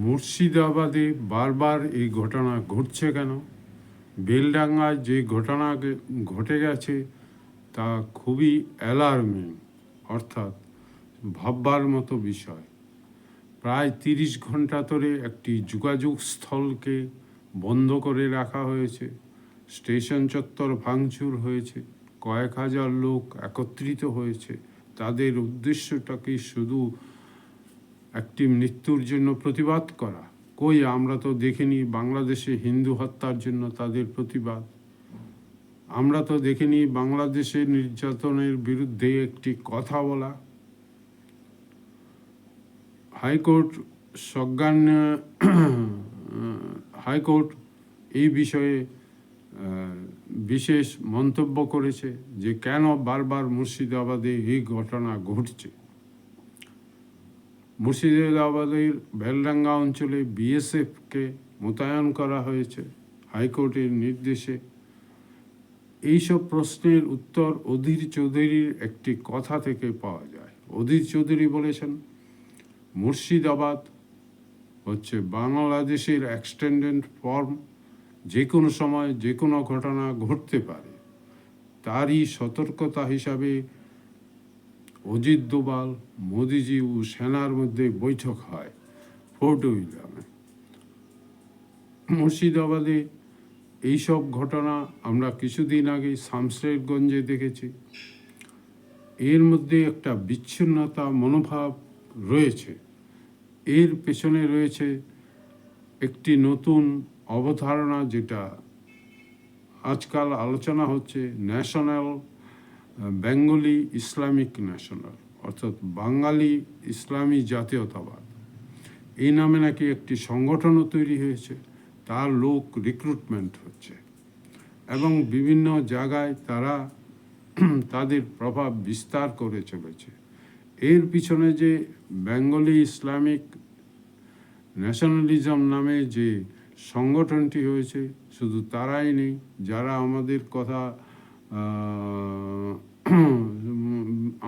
মুর্শিদাবাদে বারবার এই ঘটনা ঘটছে কেন? বেলডাঙ্গায় যে ঘটনা ঘটে গেছে তা খুবই অ্যালার্মিং, অর্থাৎ ভাববার মতো বিষয়। প্রায় 30 ঘন্টা ধরে একটি যোগাযোগ স্থলকে বন্ধ করে রাখা হয়েছে, স্টেশন চত্বর ভাঙচুর হয়েছে, কয়েক হাজার লোক একত্রিত হয়েছে। তাদের উদ্দেশ্যটা কি শুধু একটি মৃত্যুর জন্য প্রতিবাদ করা? কই, আমরা তো দেখিনি বাংলাদেশে হিন্দু হত্যার জন্য তাদের প্রতিবাদ। আমরা তো দেখিনি বাংলাদেশের নির্যাতনের বিরুদ্ধে একটি কথা বলা। হাইকোর্ট হাইকোর্ট এই বিষয়ে বিশেষ মন্তব্য করেছে যে কেন বারবার মুর্শিদাবাদে এই ঘটনা ঘটছে। মুর্শিদাবাদের বেলডাঙ্গা অঞ্চলে বিএসএফকে মোতায়েন করা হয়েছে হাইকোর্টের নির্দেশে। এইসব প্রশ্নের উত্তর অধীর চৌধুরীর একটি কথা থেকে পাওয়া যায়। অধীর চৌধুরী বলেছেন, মুর্শিদাবাদ হচ্ছে বাংলাদেশের এক্সটেন্ডেড ফর্ম, যে কোনো সময় যে কোনো ঘটনা ঘটতে পারে। তারই সতর্কতা হিসাবে অজিত দোভাল, মোদিজি ও সেনার মধ্যে বৈঠক হয় ফোর্ট উইলিয়ামে। মুর্শিদাবাদে এইসব ঘটনা আমরা কিছুদিন আগে শামশেরগঞ্জে দেখেছি। এর মধ্যে একটা বিচ্ছিন্নতা মনোভাব রয়েছে। এর পেছনে রয়েছে একটি নতুন অবধারণা, যেটা আজকাল আলোচনা হচ্ছে ন্যাশনাল বেঙ্গলি ইসলামিক ন্যাশনাল, অর্থাৎ বাঙালি ইসলামী জাতীয়তাবাদ। এই নামে নাকি একটি সংগঠনও তৈরি হয়েছে, তার লোক রিক্রুটমেন্ট হচ্ছে এবং বিভিন্ন জায়গায় তারা তাদের প্রভাব বিস্তার করে চলেছে। এর পিছনে যে বেঙ্গলি ইসলামিক ন্যাশনালিজম নামে যে সংগঠনটি হয়েছে, শুধু তারাই নেই, যারা আমাদের কথা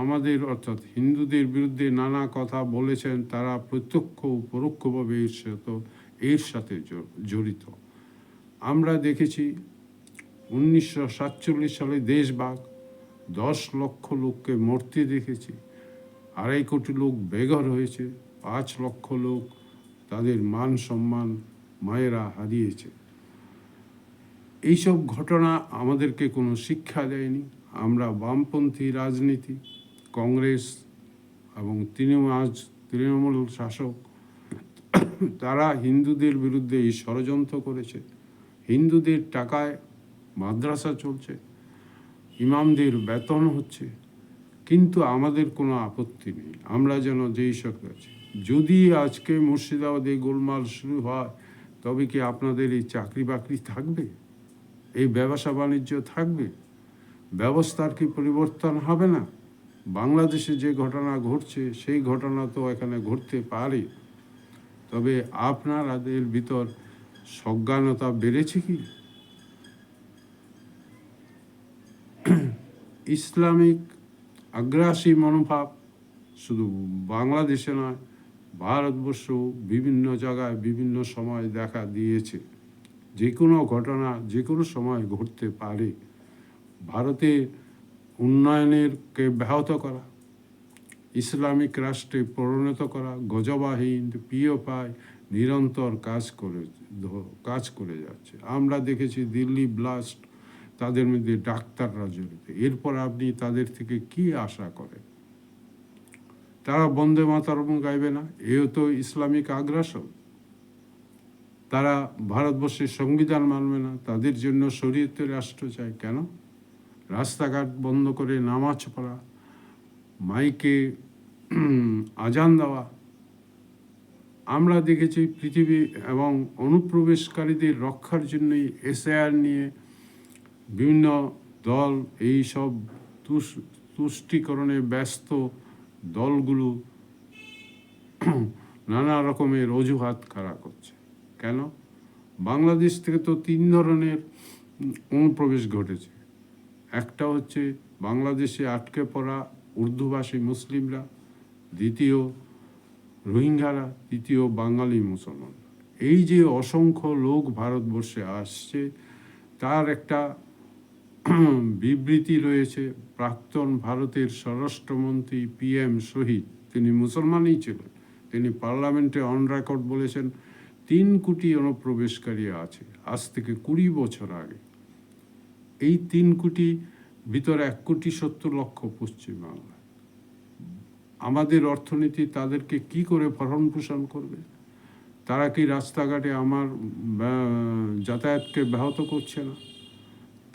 আমাদের অর্থাৎ হিন্দুদের বিরুদ্ধে নানা কথা বলেছেন, তারা প্রত্যক্ষ ও পরোক্ষভাবে এর সাথে জড়িত। আমরা দেখেছি 1947 সালে দেশভাগ, 10 লক্ষ লোককে মরতে দেখেছি, 2.5 কোটি লোক বেঘর হয়েছে, 5 লক্ষ লোক তাদের মান সম্মান মায়েরা হারিয়েছে। এইসব ঘটনা আমাদেরকে কোনো শিক্ষা দেয়নি। আমরা বামপন্থী রাজনীতি, কংগ্রেস এবং তৃণমূল শাসক, তারা হিন্দুদের বিরুদ্ধে এই ষড়যন্ত্র করেছে। হিন্দুদের টাকায় মাদ্রাসা চলছে, ইমামদের বেতন হচ্ছে, কিন্তু আমাদের কোনো আপত্তি নেই। আমরা যেন যেই সব আছে, যদি আজকে মুর্শিদাবাদে গোলমাল শুরু হয়, তবে কি আপনাদের এই চাকরি বাকরি থাকবে? এই ব্যবসা বাণিজ্য থাকবে? ব্যবস্থার কি পরিবর্তন হবে না? বাংলাদেশে যে ঘটনা ঘটছে সেই ঘটনা তো এখানে ঘটতে পারে। তবে আপনাদের ভিতর সজ্ঞানতা বেড়েছে কি? ইসলামিক আগ্রাসী মনোভাব শুধু বাংলাদেশে নয়, ভারতবর্ষ বিভিন্ন জায়গায় বিভিন্ন সময় দেখা দিয়েছে। যে কোনো ঘটনা যে কোনো সময় ঘটতে পারে। ভারতের উন্নয়নেরকে ব্যাহত করা, ইসলামিক রাষ্ট্রে পরিণত করা, গজবাহিনী পিওপাই নিরন্তর কাজ করে যাচ্ছে। আমরা দেখেছি দিল্লি ব্লাস্ট, তাদের মধ্যে ডাক্তাররা জড়িত। এরপর আপনি তাদের থেকে কি আশা করেন? তারা বন্দে মাতরম গাইবে না? এও তো ইসলামিক আগ্রাসন। তারা ভারতবর্ষের সংবিধান মানবে না, তাদের জন্য শরীয়তের রাষ্ট্র চাই। কেন? রাস্তাঘাট বন্ধ করে নামাজ পড়া, মাইকে আজান দেওয়া। আমরা দেখেছি পৃথিবী এবং অনুপ্রবেশকারীদের রক্ষার জন্যই এসআইআর নিয়ে বিভিন্ন দল এই সব তুষ্টিকরণে ব্যস্ত দলগুলো নানা রকমের অজুহাত খাড়া করছে। কেন? বাংলাদেশ থেকে তো 3 ধরনের অনুপ্রবেশ ঘটেছে। একটা হচ্ছে বাংলাদেশে আটকে পড়া উর্দুভাষী মুসলিমরা, দ্বিতীয় রোহিঙ্গারা তৃতীয় বাঙালি মুসলমান। এই যে অসংখ্য লোক ভারতবর্ষে আসছে, তার একটা বিবৃতি রয়েছে। প্রাক্তন ভারতের স্বরাষ্ট্রমন্ত্রী PM শহীদ, তিনি মুসলমানই ছিলেন, তিনি পার্লামেন্টে অন রেকর্ড বলেছেন 3 কোটি অনুপ্রবেশকারী আছে আজ থেকে 20 বছর আগে। এই 3 কোটি ভিতরে 1,70,00,000 পশ্চিমবাংলা। আমাদের অর্থনীতি তাদেরকে কি করে ভরণ পোষণ করবে? তারা কি রাস্তাঘাটে আমার যাতায়াতকে ব্যাহত করছে না?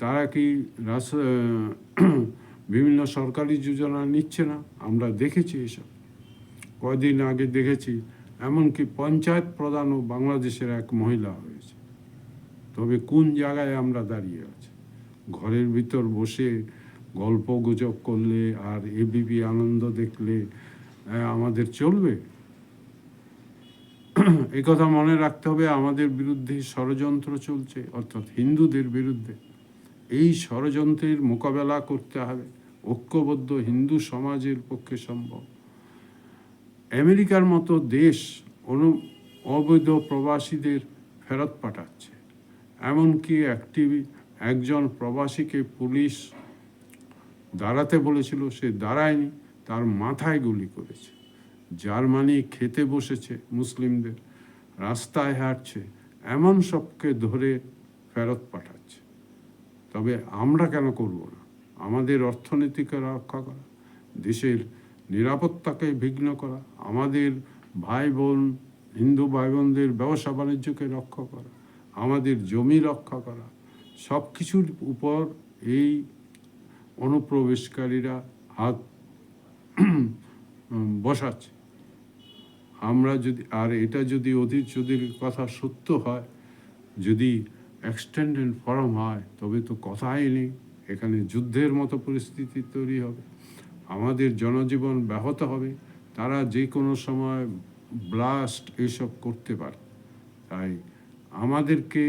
তারা কি বিভিন্ন সরকারি যোজনা নিচ্ছে না? আমরা দেখেছি এসব। কয়দিন আগে দেখেছি এমনকি পঞ্চায়েত প্রধানও বাংলাদেশের এক মহিলা হয়েছে। তবে কোন জায়গায় আমরা দাঁড়িয়ে আছি? ঘরের ভিতর বসে গল্প গুজব করলে আর ABP আনন্দ দেখলে আমাদের চলবে? এই কথা মনে রাখতে হবে, আমাদের বিরুদ্ধে ষড়যন্ত্র চলছে, অর্থাৎ হিন্দুদের বিরুদ্ধে। এই ষড়যন্ত্রের মোকাবেলা করতে হবে ঐক্যবদ্ধ হিন্দু সমাজের পক্ষে সম্ভব। আমেরিকার মতো দেশ অবৈধ প্রবাসীদের ফেরত পাঠাচ্ছে, এমনকি একজন প্রবাসীকে পুলিশ দাঁড়াতে বলেছিল, সে দাঁড়ায়নি, তার মাথায় গুলি করেছে। জার্মানি খেতে বসেছে মুসলিমদের, রাস্তায় হাঁটছে, এমন সবকে ধরে ফেরত পাঠাচ্ছে। তবে আমরা কেন করব না? আমাদের অর্থনীতিকে রক্ষা করা, দেশের নিরাপত্তাকে বিঘ্ন করা, আমাদের ভাই বোন হিন্দু ভাই বোনদের ব্যবসা বাণিজ্যকে রক্ষা করা, আমাদের জমি রক্ষা করা, সব কিছুর উপর এই অনুপ্রবেশকারীরা হাত বসাচ্ছে। আমরা যদি এটা যদি অধীর কথা সত্য হয়, যদি এক্সটেন্ডেড ফর্ম হয়, তবে তো কথাই নেই, এখানে যুদ্ধের মতো পরিস্থিতি তৈরি হবে, আমাদের জনজীবন ব্যাহত হবে, তারা যে কোনো সময় ব্লাস্ট এসব করতে পারে। তাই আমাদেরকে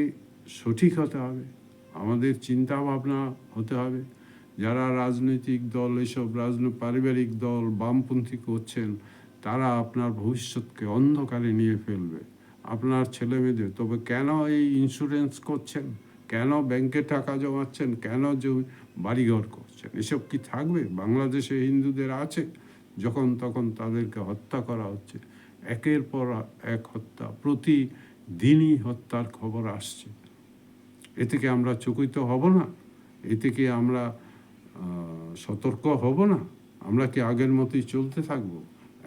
সঠিক হতে হবে, আমাদের চিন্তা ভাবনা হতে হবে। যারা রাজনৈতিক দল, এসব পারিবারিক দল বামপন্থী করছেন, তারা আপনার ভবিষ্যৎকে অন্ধকারে নিয়ে ফেলবে, আপনার ছেলে মেয়েদের। তবে কেন এই ইন্স্যুরেন্স করছেন, কেন ব্যাংকে টাকা জমাচ্ছেন, কেন বাড়িঘর করছেন? এসব কি থাকবে? বাংলাদেশে হিন্দুদের আছে, যখন তখন তাদেরকে হত্যা করা হচ্ছে, একের পর এক হত্যা, প্রতিদিনই হত্যার খবর আসছে। এ থেকে আমরা চকিত হব না? এ থেকে আমরা সতর্ক হব না? আমরা কি আগের মতোই চলতে থাকবো?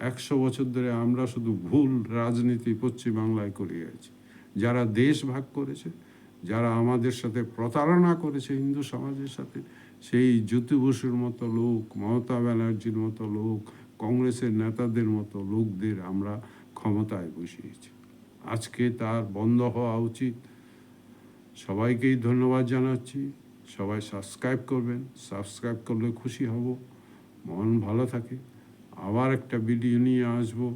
100 বছর ধরে আমরা শুধু ভুল রাজনীতি পশ্চিমবাংলায় করে গেছি। যারা দেশ ভাগ করেছে, যারা আমাদের সাথে প্রতারণা করেছে হিন্দু সমাজের সাথে, সেই জ্যোতি বসুর মতো লোক, মমতা ব্যানার্জির মতো লোক, কংগ্রেসের নেতাদের মতো লোকদের আমরা ক্ষমতায় বসিয়েছি। আজকে তার বন্ধ হওয়া উচিত। সবাইকেই ধন্যবাদ জানাচ্ছি। সবাই সাবস্ক্রাইব করবেন, সাবস্ক্রাইব করলে খুশি হব, মন ভালো থাকে। আবার একটা ভিডিও নিয়ে আসবো।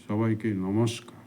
সবাইকে নমস্কার।